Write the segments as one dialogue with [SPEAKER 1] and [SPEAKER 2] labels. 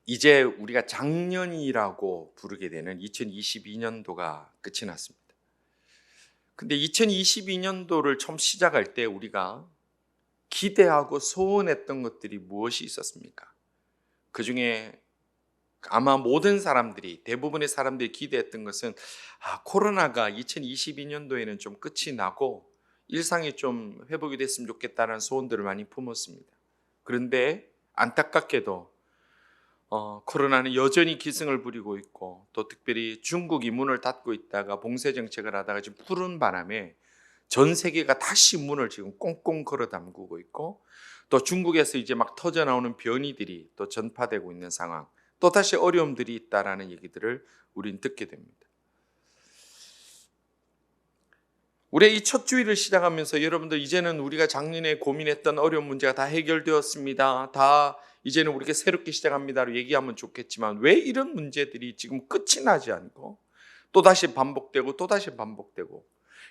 [SPEAKER 1] 이제 우리가 작년이라고 부르게 되는 2022년도가 끝이 났습니다. 근데 2022년도를 처음 시작할 때 우리가 기대하고 소원했던 것들이 무엇이 있었습니까? 그 중에 아마 모든 사람들이, 대부분의 사람들이 기대했던 것은 코로나가 2022년도에는 좀 끝이 나고 일상이 좀 회복이 됐으면 좋겠다는 소원들을 많이 품었습니다. 그런데 안타깝게도 코로나는 여전히 기승을 부리고 있고, 또 특별히 중국이 문을 닫고 있다가 봉쇄 정책을 하다가 지금 푸른 바람에 전 세계가 다시 문을 지금 꽁꽁 걸어 잠그고 있고, 또 중국에서 이제 막 터져 나오는 변이들이 또 전파되고 있는 상황, 또 다시 어려움들이 있다라는 얘기들을 우린 듣게 됩니다. 우리 이 첫 주일을 시작하면서 여러분들, 이제는 우리가 작년에 고민했던 어려운 문제가 다 해결되었습니다, 다 이제는 우리가 새롭게 시작합니다로 얘기하면 좋겠지만, 왜 이런 문제들이 지금 끝이 나지 않고 또다시 반복되고 또다시 반복되고,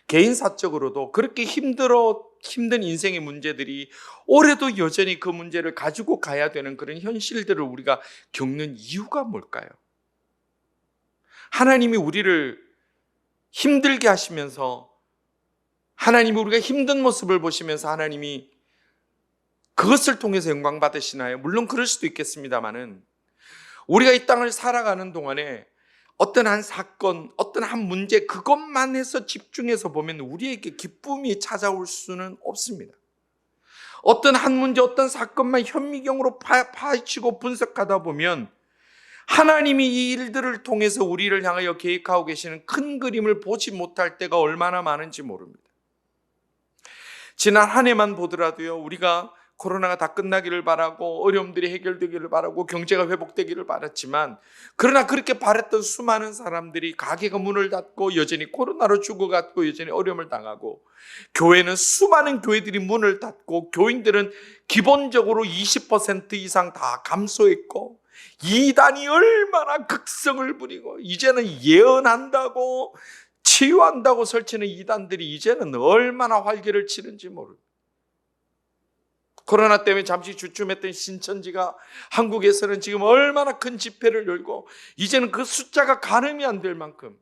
[SPEAKER 1] 개인 사적으로도 그렇게 힘든 인생의 문제들이 올해도 여전히 그 문제를 가지고 가야 되는 그런 현실들을 우리가 겪는 이유가 뭘까요? 하나님이 우리를 힘들게 하시면서, 하나님이 우리가 힘든 모습을 보시면서 하나님이 그것을 통해서 영광 받으시나요? 물론 그럴 수도 있겠습니다만은, 우리가 이 땅을 살아가는 동안에 어떤 한 사건, 어떤 한 문제, 그것만 해서 집중해서 보면 우리에게 기쁨이 찾아올 수는 없습니다. 어떤 한 문제, 어떤 사건만 현미경으로 파헤치고 분석하다 보면 하나님이 이 일들을 통해서 우리를 향하여 계획하고 계시는 큰 그림을 보지 못할 때가 얼마나 많은지 모릅니다. 지난 한 해만 보더라도요, 우리가 코로나가 다 끝나기를 바라고 어려움들이 해결되기를 바라고 경제가 회복되기를 바랐지만, 그러나 그렇게 바랬던 수많은 사람들이 가게가 문을 닫고 여전히 코로나로 죽어갔고 여전히 어려움을 당하고, 교회는 수많은 교회들이 문을 닫고 교인들은 기본적으로 20% 이상 다 감소했고, 이단이 얼마나 극성을 부리고 이제는 예언한다고 치유한다고 설치는 이단들이 이제는 얼마나 활개를 치는지 모릅니다. 코로나 때문에 잠시 주춤했던 신천지가 한국에서는 지금 얼마나 큰 집회를 열고 이제는 그 숫자가 가늠이 안 될 만큼,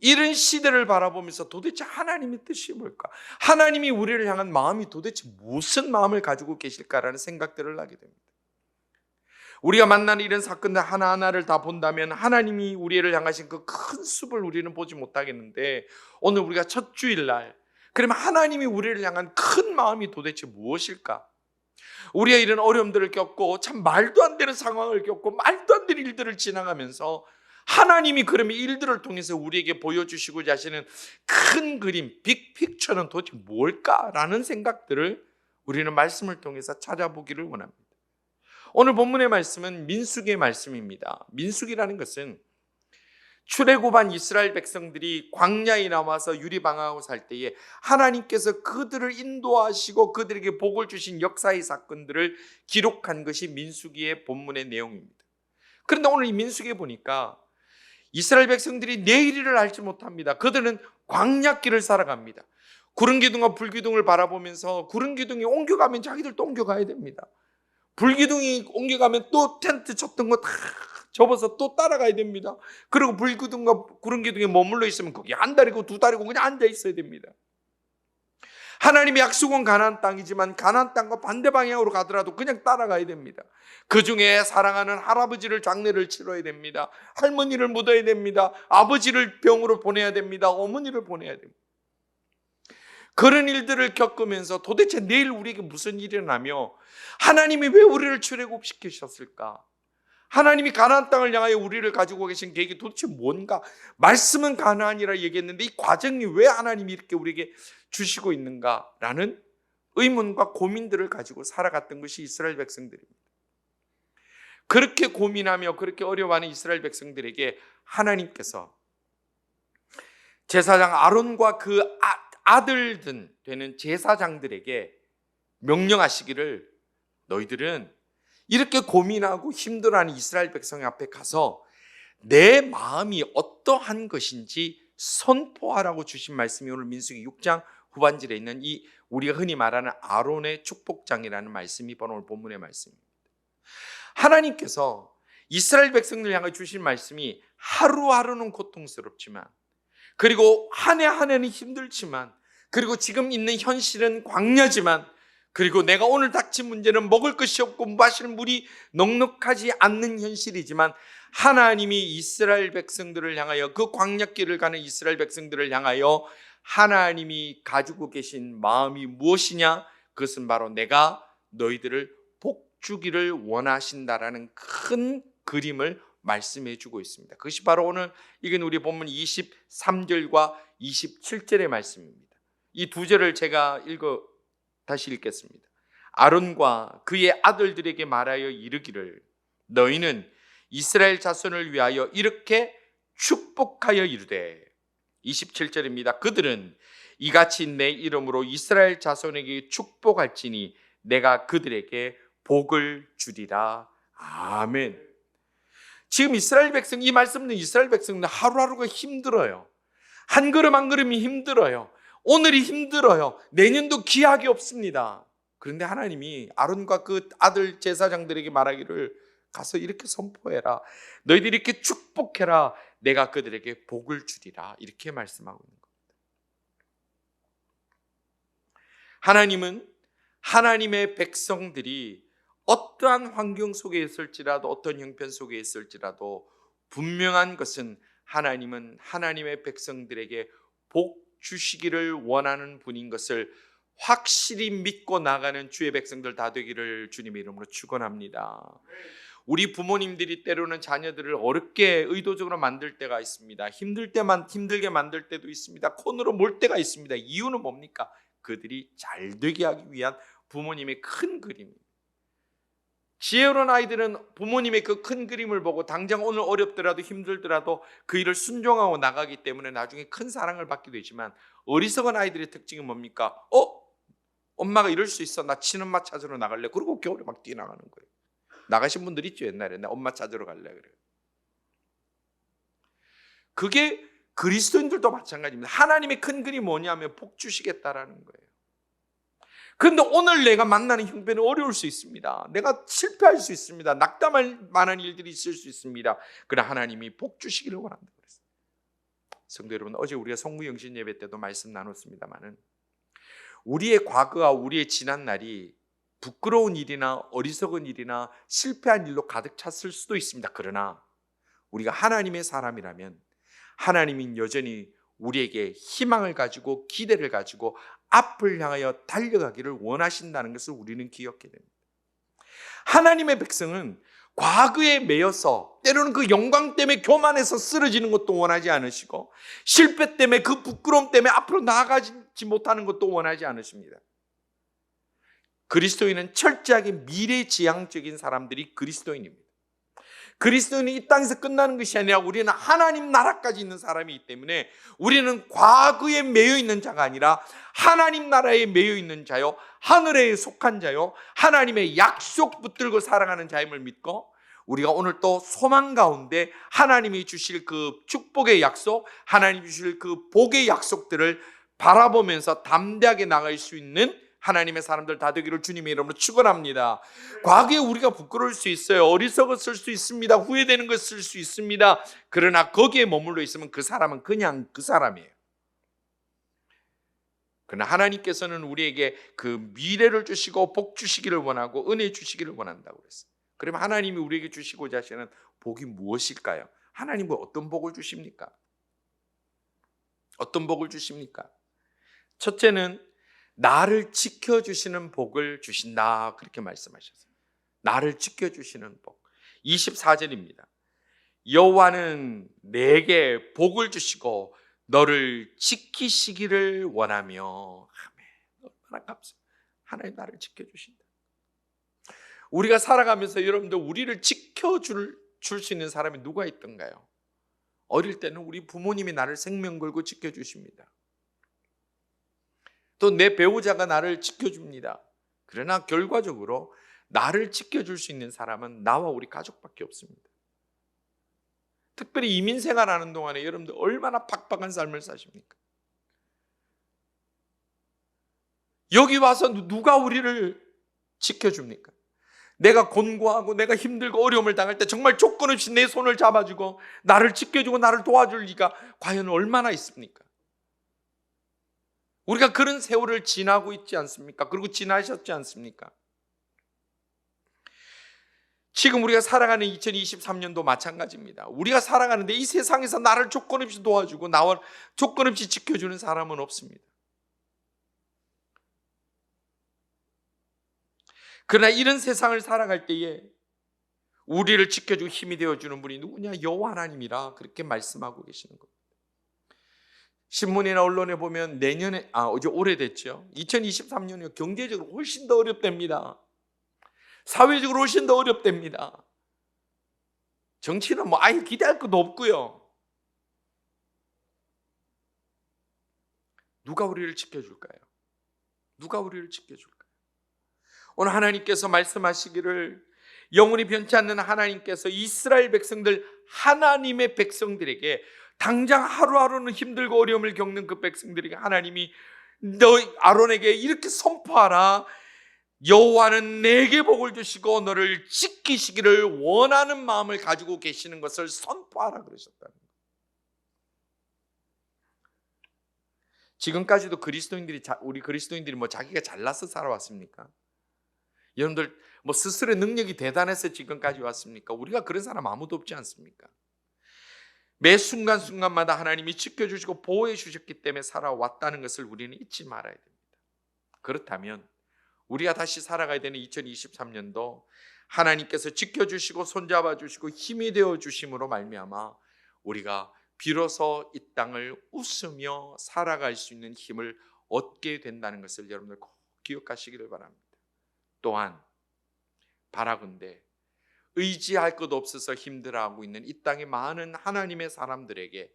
[SPEAKER 1] 이런 시대를 바라보면서 도대체 하나님의 뜻이 뭘까? 하나님이 우리를 향한 마음이 도대체 무슨 마음을 가지고 계실까라는 생각들을 하게 됩니다. 우리가 만나는 이런 사건들 하나하나를 다 본다면 하나님이 우리를 향하신 그 큰 숲을 우리는 보지 못하겠는데, 오늘 우리가 첫 주일날, 그러면 하나님이 우리를 향한 큰 마음이 도대체 무엇일까? 우리가 이런 어려움들을 겪고 참 말도 안 되는 상황을 겪고 말도 안 되는 일들을 지나가면서 하나님이 그러면 일들을 통해서 우리에게 보여주시고자 하시는 큰 그림, 빅픽처는 도대체 뭘까라는 생각들을 우리는 말씀을 통해서 찾아보기를 원합니다. 오늘 본문의 말씀은 민수기의 말씀입니다. 민수기라는 것은 출애굽한 이스라엘 백성들이 광야에 나와서 유리방황하고 살 때에 하나님께서 그들을 인도하시고 그들에게 복을 주신 역사의 사건들을 기록한 것이 민수기의 본문의 내용입니다. 그런데 오늘 이 민수기에 보니까 이스라엘 백성들이 내일을 알지 못합니다. 그들은 광야길을 살아갑니다. 구름 기둥과 불 기둥을 바라보면서 구름 기둥이 옮겨가면 자기들도 옮겨가야 됩니다. 불기둥이 옮겨가면 또 텐트 쳤던 거 다 접어서 또 따라가야 됩니다. 그리고 불기둥과 구름기둥에 머물러 있으면 거기 한 달이고 두 달이고 그냥 앉아 있어야 됩니다. 하나님의 약속은 가나안 땅이지만 가나안 땅과 반대 방향으로 가더라도 그냥 따라가야 됩니다. 그 중에 사랑하는 할아버지를 장례를 치러야 됩니다. 할머니를 묻어야 됩니다. 아버지를 병으로 보내야 됩니다. 어머니를 보내야 됩니다. 그런 일들을 겪으면서 도대체 내일 우리에게 무슨 일이 일어나며 하나님이 왜 우리를 출애굽시키셨을까? 하나님이 가나안 땅을 향하여 우리를 가지고 계신 계획이 도대체 뭔가? 말씀은 가나안이라 얘기했는데 이 과정이 왜 하나님이 이렇게 우리에게 주시고 있는가라는 의문과 고민들을 가지고 살아갔던 것이 이스라엘 백성들입니다. 그렇게 고민하며 그렇게 어려워하는 이스라엘 백성들에게 하나님께서 제사장 아론과 그 아들들 되는 제사장들에게 명령하시기를, 너희들은 이렇게 고민하고 힘들어하는 이스라엘 백성 앞에 가서 내 마음이 어떠한 것인지 선포하라고 주신 말씀이 오늘 민수기 6장 후반절에 있는 이 우리가 흔히 말하는 아론의 축복장이라는 말씀이 바로 오늘 본문의 말씀입니다. 하나님께서 이스라엘 백성들 향해 주신 말씀이 하루하루는 고통스럽지만, 그리고 한 해 한 해는 힘들지만, 그리고 지금 있는 현실은 광야지만, 그리고 내가 오늘 닥친 문제는 먹을 것이 없고 마실 물이 넉넉하지 않는 현실이지만, 하나님이 이스라엘 백성들을 향하여, 그 광야길을 가는 이스라엘 백성들을 향하여 하나님이 가지고 계신 마음이 무엇이냐? 그것은 바로 내가 너희들을 복주기를 원하신다라는 큰 그림을 말씀해 주고 있습니다. 그것이 바로 오늘 읽은 우리 본문 23절과 27절의 말씀입니다. 이 두 절을 제가 다시 읽겠습니다. 아론과 그의 아들들에게 말하여 이르기를, 너희는 이스라엘 자손을 위하여 이렇게 축복하여 이르되, 27절입니다. 그들은 이같이 내 이름으로 이스라엘 자손에게 축복할지니 내가 그들에게 복을 주리라. 아멘. 지금 이스라엘 백성, 이 말씀은 이스라엘 백성은 하루하루가 힘들어요. 한 걸음 한 걸음이 힘들어요. 오늘이 힘들어요. 내년도 기약이 없습니다. 그런데 하나님이 아론과 그 아들 제사장들에게 말하기를, 가서 이렇게 선포해라. 너희들이 이렇게 축복해라. 내가 그들에게 복을 주리라. 이렇게 말씀하고 있는 겁니다. 하나님은 하나님의 백성들이 어떠한 환경 속에 있을지라도, 어떤 형편 속에 있을지라도 분명한 것은, 하나님은 하나님의 백성들에게 복 주시기를 원하는 분인 것을 확실히 믿고 나가는 주의 백성들 다 되기를 주님의 이름으로 축원합니다. 우리 부모님들이 때로는 자녀들을 어렵게 의도적으로 만들 때가 있습니다. 힘들게 만들 때도 있습니다. 콘으로 몰 때가 있습니다. 이유는 뭡니까? 그들이 잘 되게 하기 위한 부모님의 큰 그림입니다. 지혜로운 아이들은 부모님의 그 큰 그림을 보고 당장 오늘 어렵더라도 힘들더라도 그 일을 순종하고 나가기 때문에 나중에 큰 사랑을 받게 되지만, 어리석은 아이들의 특징은 뭡니까? 엄마가 이럴 수 있어, 나 친엄마 찾으러 나갈래. 그리고 겨울에 막 뛰어나가는 거예요. 나가신 분들 있죠. 옛날에 나 엄마 찾으러 갈래 그래요. 그게 그리스도인들도 마찬가지입니다. 하나님의 큰 그림이 뭐냐면 복 주시겠다라는 거예요. 그런데 오늘 내가 만나는 형편은 어려울 수 있습니다. 내가 실패할 수 있습니다. 낙담할 만한 일들이 있을 수 있습니다. 그러나 하나님이 복 주시기를 원한다고 그랬어요. 성도 여러분, 어제 우리가 성무영신 예배 때도 말씀 나눴습니다마는, 우리의 과거와 우리의 지난 날이 부끄러운 일이나 어리석은 일이나 실패한 일로 가득 찼을 수도 있습니다. 그러나 우리가 하나님의 사람이라면 하나님은 여전히 우리에게 희망을 가지고 기대를 가지고 앞을 향하여 달려가기를 원하신다는 것을 우리는 기억해야 됩니다. 하나님의 백성은 과거에 매여서 때로는 그 영광 때문에 교만해서 쓰러지는 것도 원하지 않으시고, 실패 때문에 그 부끄러움 때문에 앞으로 나아가지 못하는 것도 원하지 않으십니다. 그리스도인은 철저하게 미래지향적인 사람들이 그리스도인입니다. 그리스도인이 이 땅에서 끝나는 것이 아니라 우리는 하나님 나라까지 있는 사람이기 때문에, 우리는 과거에 매여 있는 자가 아니라 하나님 나라에 매여 있는 자요, 하늘에 속한 자요, 하나님의 약속 붙들고 살아가는 자임을 믿고, 우리가 오늘 또 소망 가운데 하나님이 주실 그 축복의 약속, 하나님이 주실 그 복의 약속들을 바라보면서 담대하게 나갈 수 있는 하나님의 사람들 다 되기를 주님의 이름으로 축원합니다. 과거에 우리가 부끄러울 수 있어요. 어리석었을 수 있습니다. 후회되는 것을 수 있습니다. 그러나 거기에 머물러 있으면 그 사람은 그냥 그 사람이에요. 그러나 하나님께서는 우리에게 그 미래를 주시고 복 주시기를 원하고 은혜 주시기를 원한다고 그랬어요. 그러면 하나님이 우리에게 주시고자 하시는 복이 무엇일까요? 하나님은 어떤 복을 주십니까? 어떤 복을 주십니까? 첫째는 나를 지켜주시는 복을 주신다, 그렇게 말씀하셨어요. 나를 지켜주시는 복. 24절입니다. 여호와는 내게 복을 주시고 너를 지키시기를 원하며. 아멘. 얼마나 감사해요. 하나님 나를 지켜주신다. 우리가 살아가면서 여러분들 우리를 지켜줄 수 있는 사람이 누가 있던가요? 어릴 때는 우리 부모님이 나를 생명 걸고 지켜주십니다. 또 내 배우자가 나를 지켜줍니다. 그러나 결과적으로 나를 지켜줄 수 있는 사람은 나와 우리 가족밖에 없습니다. 특별히 이민 생활하는 동안에 여러분들 얼마나 팍팍한 삶을 사십니까? 여기 와서 누가 우리를 지켜줍니까? 내가 곤고하고 내가 힘들고 어려움을 당할 때 정말 조건 없이 내 손을 잡아주고 나를 지켜주고 나를 도와줄 리가 과연 얼마나 있습니까? 우리가 그런 세월을 지나고 있지 않습니까? 그리고 지나셨지 않습니까? 지금 우리가 살아가는 2023년도 마찬가지입니다. 우리가 살아가는데 이 세상에서 나를 조건 없이 도와주고 나와 조건 없이 지켜주는 사람은 없습니다. 그러나 이런 세상을 살아갈 때에 우리를 지켜주고 힘이 되어주는 분이 누구냐? 여호와 하나님이라 그렇게 말씀하고 계시는 겁니다. 신문이나 언론에 보면 이제 오래됐죠. 2023년이 경제적으로 훨씬 더 어렵답니다. 사회적으로 훨씬 더 어렵답니다. 정치는 아예 기대할 것도 없고요. 누가 우리를 지켜줄까요? 누가 우리를 지켜줄까요? 오늘 하나님께서 말씀하시기를 영원히 변치 않는 하나님께서 이스라엘 백성들, 하나님의 백성들에게 당장 하루하루는 힘들고 어려움을 겪는 그 백성들에게 하나님이 너 아론에게 이렇게 선포하라. 여호와는 내게 복을 주시고 너를 지키시기를 원하는 마음을 가지고 계시는 것을 선포하라 그러셨다는 거예요. 지금까지도 우리 그리스도인들이 자기가 잘나서 살아왔습니까? 여러분들 스스로의 능력이 대단해서 지금까지 왔습니까? 우리가 그런 사람 아무도 없지 않습니까? 매 순간순간마다 하나님이 지켜주시고 보호해 주셨기 때문에 살아왔다는 것을 우리는 잊지 말아야 됩니다. 그렇다면 우리가 다시 살아가야 되는 2023년도 하나님께서 지켜주시고 손잡아 주시고 힘이 되어 주심으로 말미암아 우리가 비로소 이 땅을 웃으며 살아갈 수 있는 힘을 얻게 된다는 것을 여러분들 꼭 기억하시기를 바랍니다. 또한 바라건대 의지할 것 없어서 힘들어하고 있는 이 땅의 많은 하나님의 사람들에게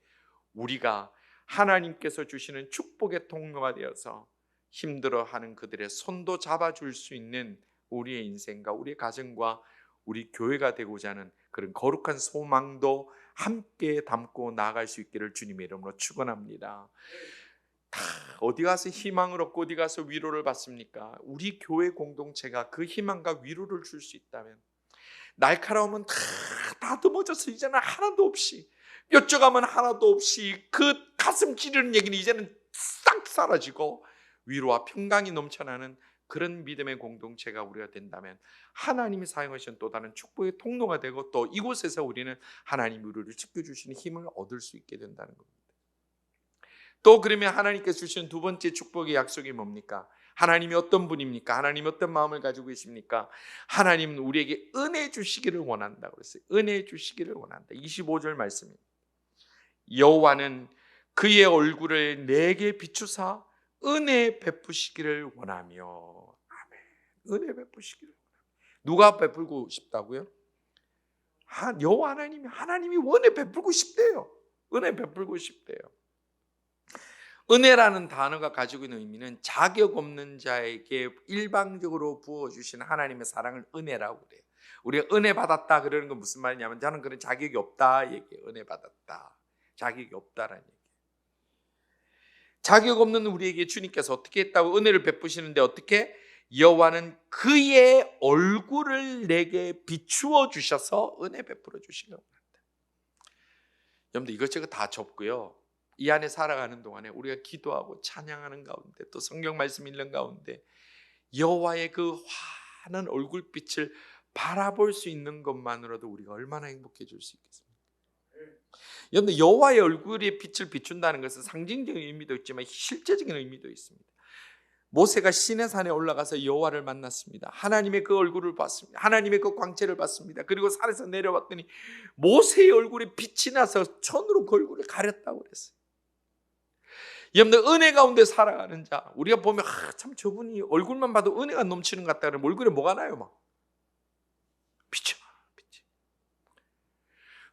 [SPEAKER 1] 우리가 하나님께서 주시는 축복의 통로가 되어서 힘들어하는 그들의 손도 잡아줄 수 있는 우리의 인생과 우리의 가정과 우리 교회가 되고자 하는 그런 거룩한 소망도 함께 담고 나아갈 수 있기를 주님의 이름으로 축원합니다. 다 어디 가서 희망을 얻고 어디 가서 위로를 받습니까? 우리 교회 공동체가 그 희망과 위로를 줄 수 있다면 날카로우면 다 다듬어져서 이제는 하나도 없이 뾰족함은 하나도 없이 그 가슴 찌르는 얘기는 이제는 싹 사라지고 위로와 평강이 넘쳐나는 그런 믿음의 공동체가 우리가 된다면 하나님이 사용하신 또 다른 축복의 통로가 되고 또 이곳에서 우리는 하나님이 우리를 지켜주시는 힘을 얻을 수 있게 된다는 겁니다. 또 그러면 하나님께서 주시는 두 번째 축복의 약속이 뭡니까? 하나님이 어떤 분입니까? 하나님이 어떤 마음을 가지고 계십니까? 하나님은 우리에게 은혜 주시기를 원한다고 그랬어요. 은혜 주시기를 원한다. 25절 말씀입니다. 여호와는 그의 얼굴을 내게 비추사 은혜 베푸시기를 원하며. 아멘. 은혜 베푸시기를 원하며. 누가 베풀고 싶다고요? 여호와 하나님이 은혜 베풀고 싶대요. 은혜 베풀고 싶대요. 은혜라는 단어가 가지고 있는 의미는 자격 없는 자에게 일방적으로 부어주시는 하나님의 사랑을 은혜라고 그래요. 우리가 은혜 받았다 그러는 건 무슨 말이냐면 저는 그런 자격이 없다 얘기해요. 은혜 받았다. 자격이 없다라는 얘기예요. 자격 없는 우리에게 주님께서 어떻게 했다고 은혜를 베푸시는데 어떻게? 여호와는 그의 얼굴을 내게 비추어 주셔서 은혜 베풀어 주시기를 원한다. 여러분들 이것저것 다 접고요. 이 안에 살아가는 동안에 우리가 기도하고 찬양하는 가운데 또 성경 말씀 읽는 가운데 여호와의 그 환한 얼굴빛을 바라볼 수 있는 것만으로도 우리가 얼마나 행복해질 수 있겠습니까? 여러분 여호와의 얼굴의 빛을 비춘다는 것은 상징적인 의미도 있지만 실제적인 의미도 있습니다. 모세가 시내산에 올라가서 여호와를 만났습니다. 하나님의 그 얼굴을 봤습니다. 하나님의 그 광채를 봤습니다. 그리고 산에서 내려왔더니 모세의 얼굴에 빛이 나서 천으로 그 얼굴을 가렸다고 그랬어요. 여러분들 은혜 가운데 살아가는 자 우리가 보면 참 저분이 얼굴만 봐도 은혜가 넘치는 것 같다 그러면 얼굴에 뭐가 나요? 막 빛이.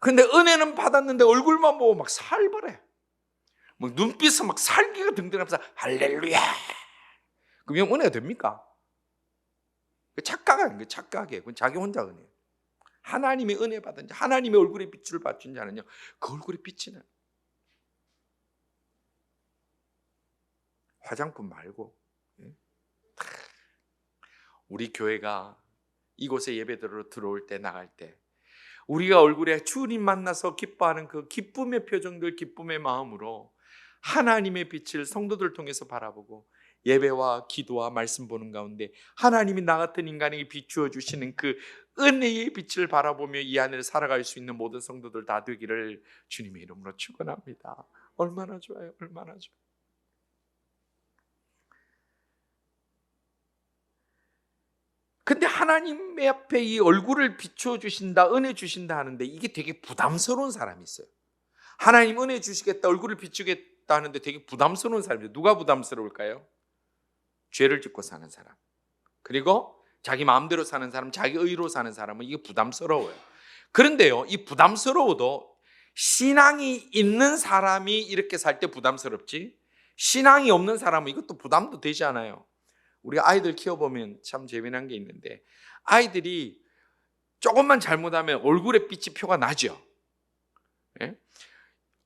[SPEAKER 1] 근데 은혜는 받았는데 얼굴만 보고 막 살벌해. 막 눈빛은 막 살기가 등등하면서 할렐루야. 그럼 은혜가 됩니까? 착각 아닌 거예요. 착각이에요. 그건 자기 혼자 은혜. 하나님의 은혜 받은 자, 하나님의 얼굴에 빛을 받춘 자는요, 그 얼굴에 빛이 나요. 화장품 말고 우리 교회가 이곳에 예배드리러 들어올 때 나갈 때 우리가 얼굴에 주님 만나서 기뻐하는 그 기쁨의 표정들, 기쁨의 마음으로 하나님의 빛을 성도들 통해서 바라보고 예배와 기도와 말씀 보는 가운데 하나님이 나 같은 인간에게 비추어 주시는 그 은혜의 빛을 바라보며 이 안을 살아갈 수 있는 모든 성도들 다 되기를 주님의 이름으로 축원합니다. 얼마나 좋아요, 얼마나 좋아요. 근데 하나님 앞에 이 얼굴을 비추어 주신다, 은혜 주신다 하는데 이게 되게 부담스러운 사람이 있어요. 하나님 은혜 주시겠다, 얼굴을 비추겠다 하는데 되게 부담스러운 사람이에요. 누가 부담스러울까요? 죄를 짓고 사는 사람, 그리고 자기 마음대로 사는 사람, 자기 의로 사는 사람은 이게 부담스러워요. 그런데요, 이 부담스러워도 신앙이 있는 사람이 이렇게 살 때 부담스럽지, 신앙이 없는 사람은 이것도 부담도 되지 않아요. 우리가 아이들 키워보면 참 재미난 게 있는데 아이들이 조금만 잘못하면 얼굴에 빛이 표가 나죠. 예?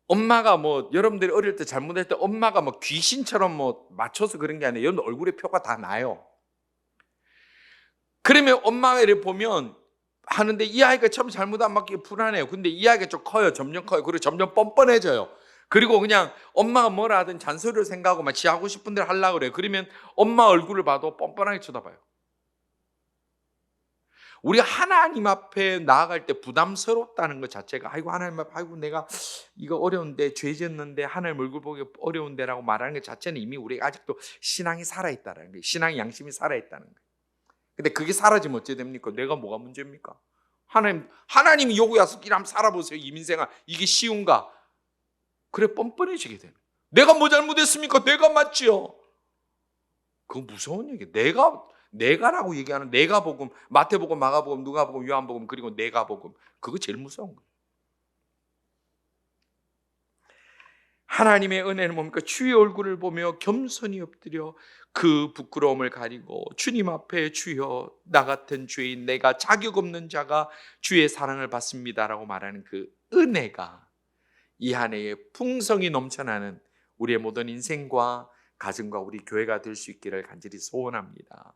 [SPEAKER 1] 엄마가 뭐 여러분들이 어릴 때 잘못할 때 엄마가 뭐 귀신처럼 뭐 맞춰서 그런 게 아니에요. 여러분 얼굴에 표가 다 나요. 그러면 엄마가 이렇게 보면 하는데 이 아이가 처음 잘못 안 맞기 불안해요. 근데 이 아이가 좀 커요. 점점 커요. 그리고 점점 뻔뻔해져요. 그리고 그냥 엄마가 뭐라 하든 잔소리를 생각하고 막 지 하고 싶은 대로 하려고 그래요. 그러면 엄마 얼굴을 봐도 뻔뻔하게 쳐다봐요. 우리가 하나님 앞에 나아갈 때 부담스럽다는 것 자체가 아이고 하나님 앞에 아이고 내가 이거 어려운데 죄 짓는데 하나님 얼굴 보기 어려운데라고 말하는 것 자체는 이미 우리가 아직도 신앙이 살아있다는 거예요. 신앙의 양심이 살아있다는 거예요. 근데 그게 사라지면 어찌 됩니까? 내가 뭐가 문제입니까? 하나님이 여기 와서 일 한번 살아보세요. 이민생아, 이게 쉬운가? 그래 뻔뻔해지게 되는. 내가 뭐 잘못했습니까? 내가 맞지요. 그거 무서운 얘기예요. 내가라고 얘기하는 내가 복음, 마태복음, 마가복음, 누가복음, 요한복음, 그리고 내가 복음, 그거 제일 무서운 거예요. 하나님의 은혜는 뭡니까? 주의 얼굴을 보며 겸손히 엎드려 그 부끄러움을 가리고 주님 앞에 주여 나 같은 죄인 내가 자격 없는 자가 주의 사랑을 받습니다라고 말하는 그 은혜가 이 한 해에 풍성이 넘쳐나는 우리의 모든 인생과 가정과 우리 교회가 될 수 있기를 간절히 소원합니다.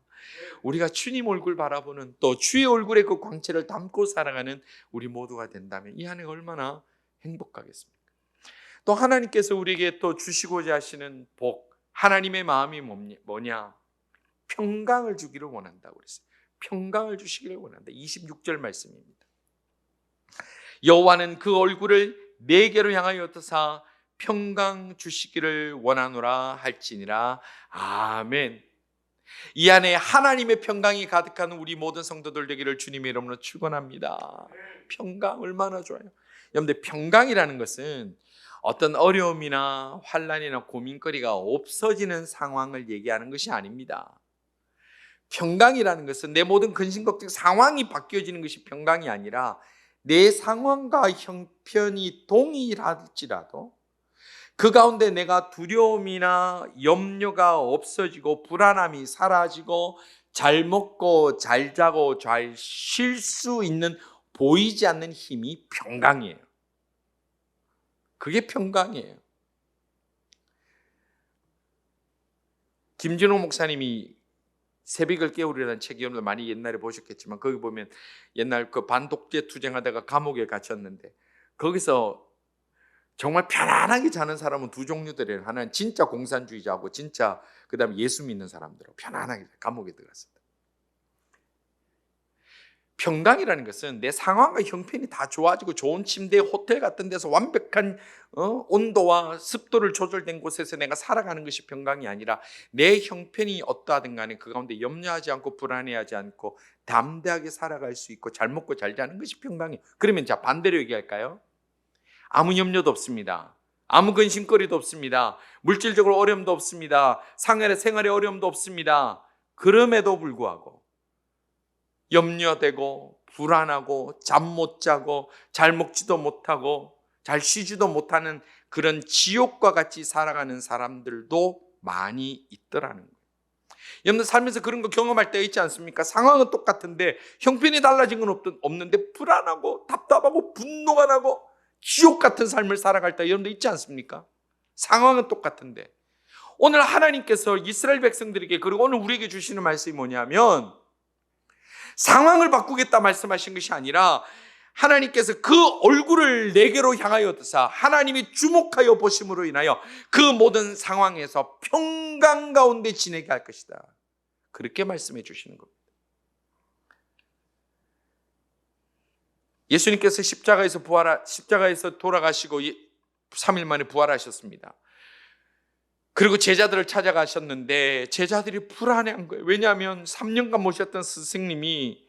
[SPEAKER 1] 우리가 주님 얼굴 바라보는 또 주의 얼굴의 그 광채를 담고 살아가는 우리 모두가 된다면 이 한 해가 얼마나 행복하겠습니까? 또 하나님께서 우리에게 또 주시고자 하시는 복, 하나님의 마음이 뭐냐? 평강을 주기를 원한다고 그랬어요. 평강을 주시기를 원한다. 26절 말씀입니다. 여호와는 그 얼굴을 내게로 향하여 드사 평강 주시기를 원하노라 할지니라. 아멘. 이 안에 하나님의 평강이 가득한 우리 모든 성도들 되기를 주님의 이름으로 축원합니다. 평강 얼마나 좋아요. 여러분들 평강이라는 것은 어떤 어려움이나 환난이나 고민거리가 없어지는 상황을 얘기하는 것이 아닙니다. 평강이라는 것은 내 모든 근심 걱정 상황이 바뀌어지는 것이 평강이 아니라 내 상황과 형편이 동일할지라도 그 가운데 내가 두려움이나 염려가 없어지고 불안함이 사라지고 잘 먹고 잘 자고 잘 쉴 수 있는 보이지 않는 힘이 평강이에요. 그게 평강이에요. 김진호 목사님이 새벽을 깨우리라는 책 여러분들 많이 옛날에 보셨겠지만 거기 보면 옛날 그 반독재 투쟁하다가 감옥에 갇혔는데 거기서 정말 편안하게 자는 사람은 두 종류들이에요. 하나는 진짜 공산주의자하고 진짜 그다음에 예수 믿는 사람들하고 편안하게 감옥에 들어갔습니다. 평강이라는 것은 내 상황과 형편이 다 좋아지고 좋은 침대, 호텔 같은 데서 완벽한 온도와 습도를 조절된 곳에서 내가 살아가는 것이 평강이 아니라 내 형편이 어떠하든 간에 그 가운데 염려하지 않고 불안해하지 않고 담대하게 살아갈 수 있고 잘 먹고 잘 자는 것이 평강이에요. 그러면 자 반대로 얘기할까요? 아무 염려도 없습니다. 아무 근심거리도 없습니다. 물질적으로 어려움도 없습니다. 생활에 어려움도 없습니다. 그럼에도 불구하고 염려되고 불안하고 잠 못 자고 잘 먹지도 못하고 잘 쉬지도 못하는 그런 지옥과 같이 살아가는 사람들도 많이 있더라는 거예요. 여러분들 살면서 그런 거 경험할 때 있지 않습니까? 상황은 똑같은데 형편이 달라진 건 없는데 불안하고 답답하고 분노가 나고 지옥 같은 삶을 살아갈 때 여러분들 있지 않습니까? 상황은 똑같은데 오늘 하나님께서 이스라엘 백성들에게 그리고 오늘 우리에게 주시는 말씀이 뭐냐면 상황을 바꾸겠다 말씀하신 것이 아니라 하나님께서 그 얼굴을 내게로 향하여 드사 하나님이 주목하여 보심으로 인하여 그 모든 상황에서 평강 가운데 지내게 할 것이다. 그렇게 말씀해 주시는 겁니다. 예수님께서 십자가에서 돌아가시고 3일 만에 부활하셨습니다. 그리고 제자들을 찾아가셨는데 제자들이 불안해한 거예요. 왜냐하면 3년간 모셨던 스승님이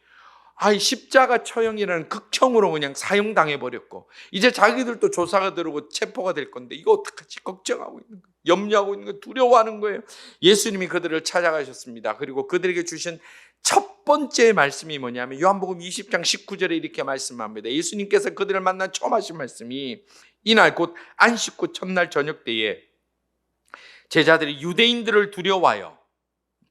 [SPEAKER 1] 십자가 처형이라는 극형으로 그냥 사형당해 버렸고 이제 자기들도 조사가 들어오고 체포가 될 건데 이거 어떡하지 걱정하고 있는 거예요. 염려하고 있는 거예요. 두려워하는 거예요. 예수님이 그들을 찾아가셨습니다. 그리고 그들에게 주신 첫 번째 말씀이 뭐냐면 요한복음 20장 19절에 이렇게 말씀합니다. 예수님께서 그들을 만나 처음 하신 말씀이 이날 곧 안식 후 첫날 저녁 때에 제자들이 유대인들을 두려워하여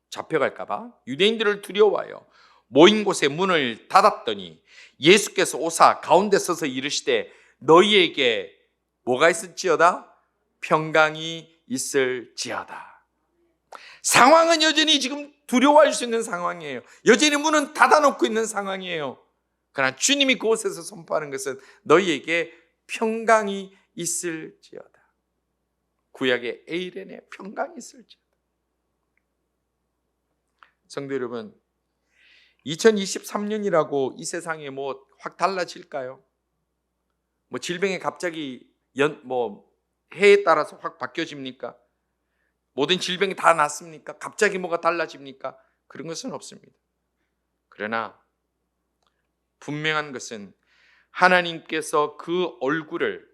[SPEAKER 1] 잡혀갈까 봐 유대인들을 두려워하여 모인 곳에 문을 닫았더니 예수께서 오사 가운데 서서 이르시되 너희에게 뭐가 있을지어다? 평강이 있을지어다. 상황은 여전히 지금 두려워할 수 있는 상황이에요. 여전히 문은 닫아놓고 있는 상황이에요. 그러나 주님이 그곳에서 선포하는 것은 너희에게 평강이 있을지어다. 구약의 에이렌에 평강이 있을지어다. 성도 여러분, 2023년이라고 이 세상에 확 달라질까요? 질병이 갑자기 해에 따라서 확 바뀌어집니까? 모든 질병이 다 낫습니까? 갑자기 뭐가 달라집니까? 그런 것은 없습니다. 그러나 분명한 것은 하나님께서 그 얼굴을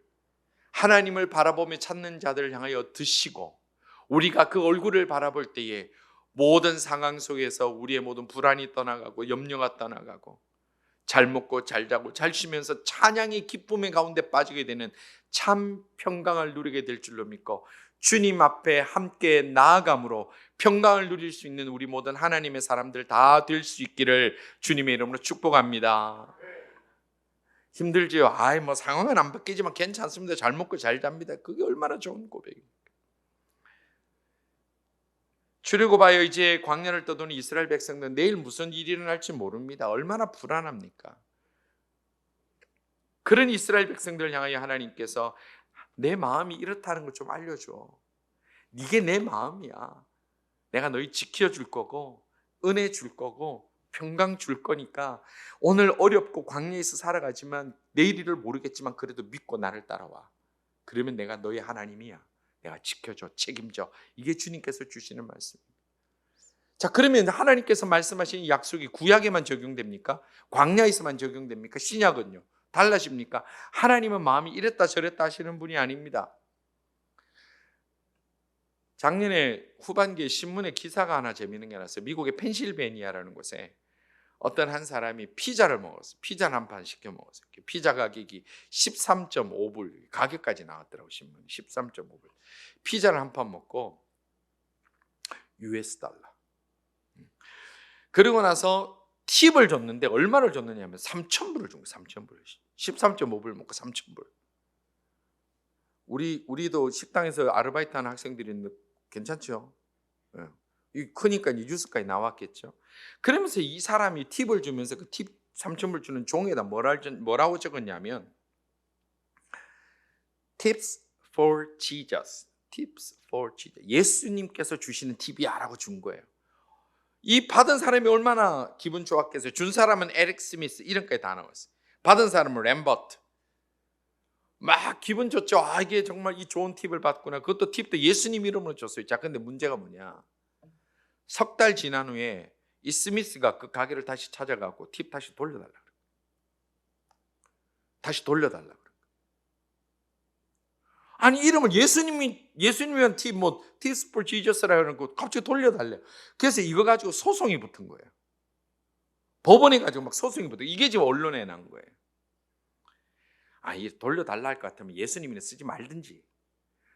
[SPEAKER 1] 하나님을 바라보며 찾는 자들을 향하여 드시고 우리가 그 얼굴을 바라볼 때에 모든 상황 속에서 우리의 모든 불안이 떠나가고 염려가 떠나가고 잘 먹고 잘 자고 잘 쉬면서 찬양의 기쁨의 가운데 빠지게 되는 참 평강을 누리게 될 줄로 믿고 주님 앞에 함께 나아감으로 평강을 누릴 수 있는 우리 모든 하나님의 사람들 다 될 수 있기를 주님의 이름으로 축복합니다. 힘들지요? 상황은 안 바뀌지만 괜찮습니다. 잘 먹고 잘 잡니다. 그게 얼마나 좋은 고백입니까? 출애굽하여 이제 광야를 떠도는 이스라엘 백성들 내일 무슨 일이 일어날지 모릅니다. 얼마나 불안합니까? 그런 이스라엘 백성들을 향하여 하나님께서 내 마음이 이렇다는 걸 좀 알려줘. 이게 내 마음이야. 내가 너희 지켜줄 거고 은혜 줄 거고 평강 줄 거니까 오늘 어렵고 광야에서 살아가지만 내일 일을 모르겠지만 그래도 믿고 나를 따라와. 그러면 내가 너희 하나님이야. 내가 지켜줘, 책임져. 이게 주님께서 주시는 말씀입니다. 자, 그러면 하나님께서 말씀하신 약속이 구약에만 적용됩니까? 광야에서만 적용됩니까? 신약은요? 달라집니까? 하나님은 마음이 이랬다 저랬다 하시는 분이 아닙니다. 작년에 후반기에 신문에 기사가 하나 재미있는 게 나왔어요. 미국의 펜실베니아라는 곳에 어떤 한 사람이 피자를 먹었어요. 피자를 한 판 시켜 먹었어요. 피자 가격이 13.5불 가격까지 나왔더라고요. 신문이 13.5불. 피자를 한 판 먹고 US 달러. 그러고 나서 팁을 줬는데 얼마를 줬느냐면 3,000불을 준 거예요. 3,000불. 13.5불 먹고 3,000불. 우리도 식당에서 아르바이트하는 학생들이 있는데 괜찮죠? 크니까 이 뉴스까지 나왔겠죠. 그러면서 이 사람이 팁을 주면서 그 팁 3,000불 주는 종에다 뭐라고 적었냐면 Tips for Jesus. Tips for Jesus. 예수님께서 주시는 팁이야 라고 준 거예요. 이 받은 사람이 얼마나 기분 좋았겠어요. 준 사람은 에릭 스미스 이름까지 다 나왔어요. 받은 사람은 램버트. 막 기분 좋죠. 이게 정말 이 좋은 팁을 받구나. 그것도 팁도 예수님 이름으로 줬어요. 자, 근데 문제가 뭐냐? 석 달 지난 후에 이 스미스가 그 가게를 다시 찾아가고 팁 다시 돌려달라 그래요. 다시 돌려달라 그래요. 아니 이름을 예수님이란 팁 Tips for Jesus라 하는 거 갑자기 돌려달래. 그래서 이거 가지고 소송이 붙은 거예요. 법원에 가지고 막 소송이 붙어. 이게 지금 언론에 난 거예요. 이 돌려달라 할 것 같으면 예수님이나 쓰지 말든지.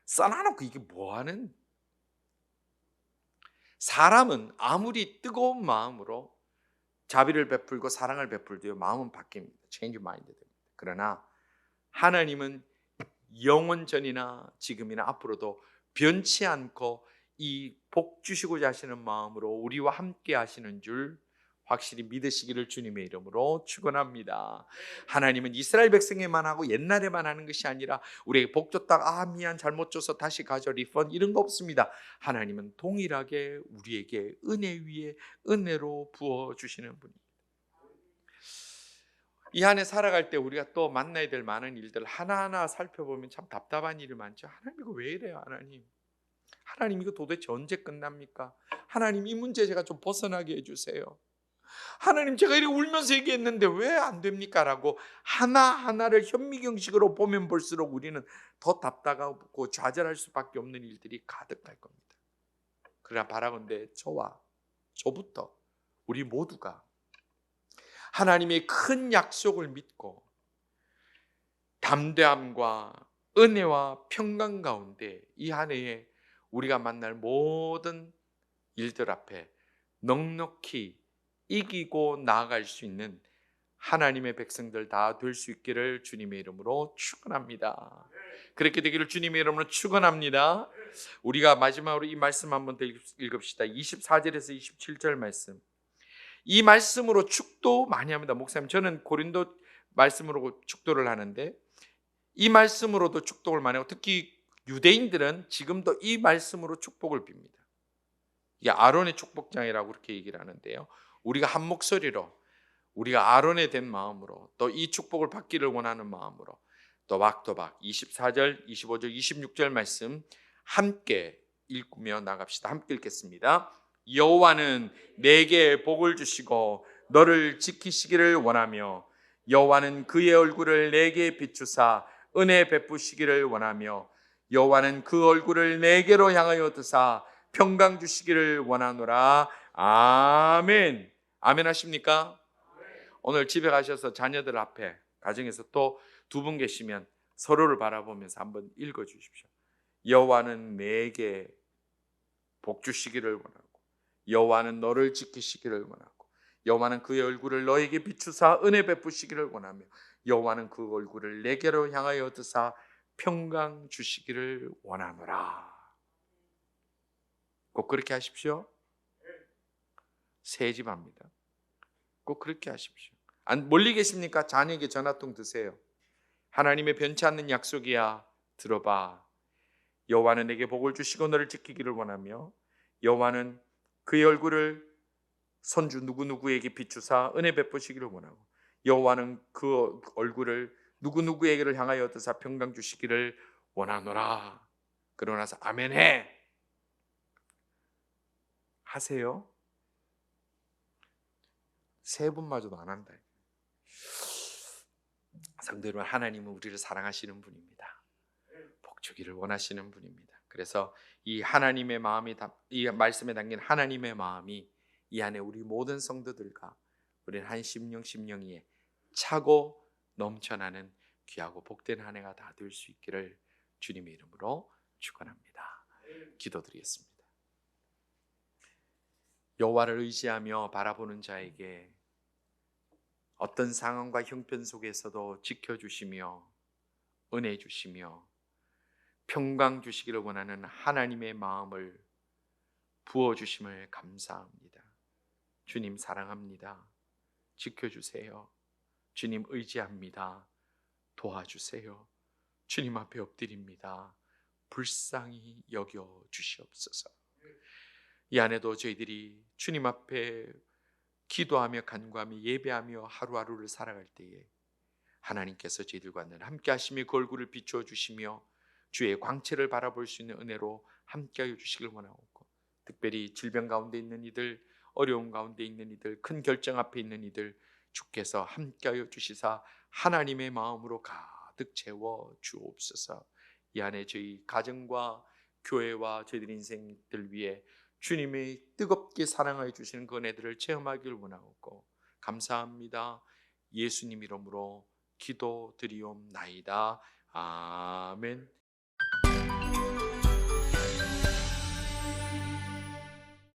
[SPEAKER 1] 써놔놓고 이게 뭐하는? 사람은 아무리 뜨거운 마음으로 자비를 베풀고 사랑을 베풀도요 마음은 바뀝니다. Change mind 됩니다. 그러나 하나님은 영원전이나 지금이나 앞으로도 변치 않고 이 복 주시고자 하시는 마음으로 우리와 함께 하시는 줄 확실히 믿으시기를 주님의 이름으로 축원합니다. 하나님은 이스라엘 백성에만 하고 옛날에만 하는 것이 아니라 우리에게 복 줬다가 미안 잘못 줘서 다시 가져 리펀 이런 거 없습니다. 하나님은 동일하게 우리에게 은혜 위에 은혜로 부어주시는 분입니다. 이 안에 살아갈 때 우리가 또 만나야 될 많은 일들 하나하나 살펴보면 참 답답한 일이 많죠. 하나님 이거 왜 이래요? 하나님 이거 도대체 언제 끝납니까? 하나님 이 문제 제가 좀 벗어나게 해주세요. 하나님 제가 이렇게 울면서 얘기했는데 왜 안 됩니까? 라고 하나하나를 현미경식으로 보면 볼수록 우리는 더 답답하고 좌절할 수밖에 없는 일들이 가득할 겁니다. 그러나 바라건대 저부터 우리 모두가 하나님의 큰 약속을 믿고 담대함과 은혜와 평강 가운데 이 한 해에 우리가 만날 모든 일들 앞에 넉넉히 이기고 나아갈 수 있는 하나님의 백성들 다 될 수 있기를 주님의 이름으로 축원합니다. 그렇게 되기를 주님의 이름으로 축원합니다. 우리가 마지막으로 이 말씀 한번 더 읽읍시다. 24절에서 27절 말씀. 이 말씀으로 축도 많이 합니다. 목사님 저는 고린도 말씀으로 축도를 하는데 이 말씀으로도 축복을 많이 하고 특히 유대인들은 지금도 이 말씀으로 축복을 빕니다. 이게 아론의 축복장이라고 그렇게 얘기를 하는데요. 우리가 한 목소리로 우리가 아론의 된 마음으로 또 이 축복을 받기를 원하는 마음으로 또박또박 24절, 25절, 26절 말씀 함께 읽으며 나갑시다. 함께 읽겠습니다. 여호와는 내게 복을 주시고 너를 지키시기를 원하며 여호와는 그의 얼굴을 내게 비추사 은혜 베푸시기를 원하며 여호와는 그 얼굴을 내게로 향하여 드사 평강 주시기를 원하노라. 아멘. 아멘 하십니까? 오늘 집에 가셔서 자녀들 앞에 가정에서 또 두 분 계시면 서로를 바라보면서 한번 읽어 주십시오. 여호와는 내게 복 주시기를 원하고 여호와는 너를 지키시기를 원하고 여호와는 그의 얼굴을 너에게 비추사 은혜 베푸시기를 원하며 여호와는 그 얼굴을 내게로 향하여 드사 평강 주시기를 원하노라. 꼭 그렇게 하십시오. 새 집 합니다. 꼭 그렇게 하십시오. 멀리 계십니까? 자녀에게 전화통 드세요. 하나님의 변치 않는 약속이야. 들어봐. 여호와는 내게 복을 주시고 너를 지키기를 원하며 여호와는 그의 얼굴을 손주 누구누구에게 비추사 은혜 베푸시기를 원하고 여호와는 그 얼굴을 누구누구에게를 향하여 드사 평강 주시기를 원하노라. 그러고 나서 아멘 해. 하세요. 세 분마저도 안 한다. 성도 여러분, 하나님은 우리를 사랑하시는 분입니다. 복 주기를 원하시는 분입니다. 그래서 이 하나님의 마음이 이 말씀에 담긴 하나님의 마음이 이 안에 우리 모든 성도들과 우리는 한 심령이에 차고 넘쳐나는 귀하고 복된 한 해가 다 될 수 있기를 주님의 이름으로 축원합니다. 기도드리겠습니다. 여호와를 의지하며 바라보는 자에게 어떤 상황과 형편 속에서도 지켜주시며 은혜 주시며 평강 주시기를 원하는 하나님의 마음을 부어주심을 감사합니다. 주님 사랑합니다. 지켜주세요. 주님 의지합니다. 도와주세요. 주님 앞에 엎드립니다. 불쌍히 여겨 주시옵소서. 이 안에도 저희들이 주님 앞에 기도하며 간구하며 예배하며 하루하루를 살아갈 때에 하나님께서 저희들과 늘 함께 하시며 그 얼굴을 비추어 주시며 주의 광채를 바라볼 수 있는 은혜로 함께하여 주시길 원하옵고 특별히 질병 가운데 있는 이들, 어려움 가운데 있는 이들, 큰 결정 앞에 있는 이들 주께서 함께하여 주시사 하나님의 마음으로 가득 채워 주옵소서. 이 안에 저희 가정과 교회와 저희들 인생들 위해 주님이 뜨겁게 사랑하여 주시는 그 은혜들을 체험하기를 원하옵고 감사합니다. 예수님 이름으로 기도드리옵나이다. 아멘.